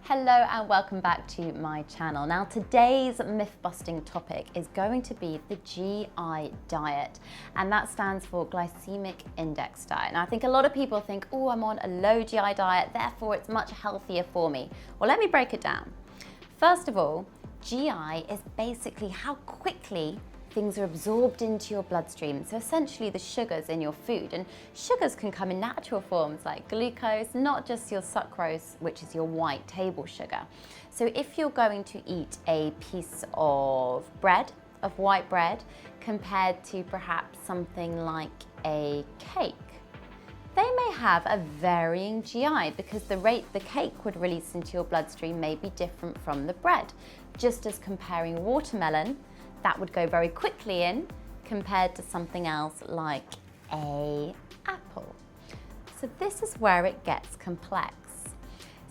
Hello and welcome back to my channel. Now today's myth busting topic is going to be the GI diet, and that stands for glycemic index diet. Now I think a lot of people think, oh, I'm on a low GI diet, therefore it's much healthier for me. Well, let me break it down. First of all, GI is basically how quickly things are absorbed into your bloodstream. So essentially the sugars in your food, and sugars can come in natural forms like glucose, not just your sucrose, which is your white table sugar. So if you're going to eat a piece of bread, of white bread, compared to perhaps something like a cake, they may have a varying GI because the rate the cake would release into your bloodstream may be different from the bread. Just as comparing watermelon, that would go very quickly in compared to something else like an apple. So this is where it gets complex.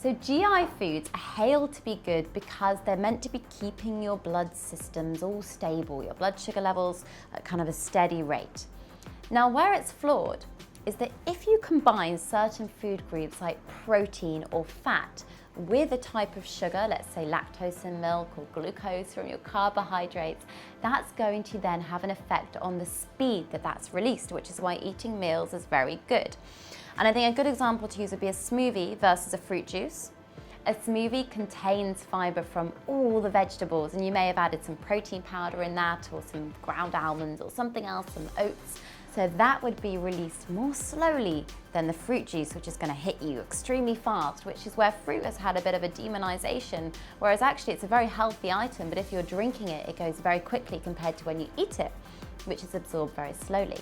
So GI foods are hailed to be good because they're meant to be keeping your blood systems all stable, your blood sugar levels at kind of a steady rate. Now where it's flawed is that if you combine certain food groups like protein or fat with a type of sugar, let's say lactose in milk or glucose from your carbohydrates, that's going to then have an effect on the speed that that's released, which is why eating meals is very good. And I think a good example to use would be a smoothie versus a fruit juice. A smoothie contains fiber from all the vegetables, and you may have added some protein powder in that or some ground almonds or something else, some oats. So that would be released more slowly than the fruit juice, which is going to hit you extremely fast, which is where fruit has had a bit of a demonization, whereas actually it's a very healthy item, but if you're drinking it, it goes very quickly compared to when you eat it, which is absorbed very slowly.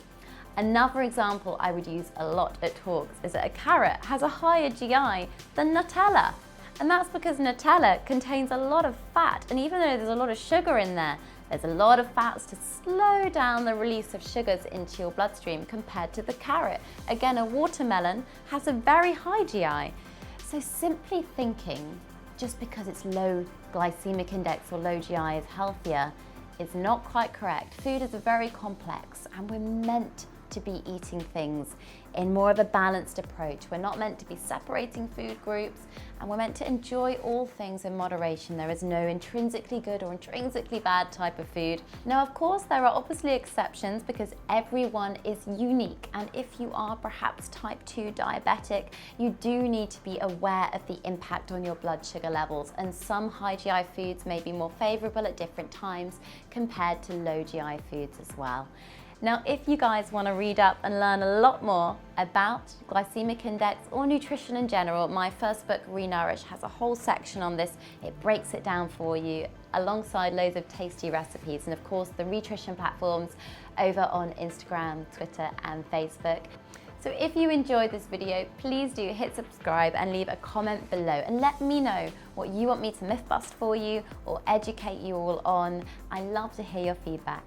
Another example I would use a lot at talks is that a carrot has a higher GI than Nutella. And that's because Nutella contains a lot of fat, and even though there's a lot of sugar in there, there's a lot of fats to slow down the release of sugars into your bloodstream compared to the carrot. Again, a watermelon has a very high GI. So simply thinking just because it's low glycemic index or low GI is healthier is not quite correct. Food is very complex, and we're meant to be eating things in more of a balanced approach. We're not meant to be separating food groups, and we're meant to enjoy all things in moderation. There is no intrinsically good or intrinsically bad type of food. Now, of course, there are obviously exceptions because everyone is unique, and if you are perhaps type 2 diabetic, you do need to be aware of the impact on your blood sugar levels, and some high GI foods may be more favorable at different times compared to low GI foods as well. Now, if you guys want to read up and learn a lot more about glycemic index or nutrition in general, my first book, Re-Nourish, has a whole section on this. It breaks it down for you alongside loads of tasty recipes, and of course the nutrition platforms over on Instagram, Twitter and Facebook. So if you enjoyed this video, please do hit subscribe and leave a comment below and let me know what you want me to myth bust for you or educate you all on. I love to hear your feedback.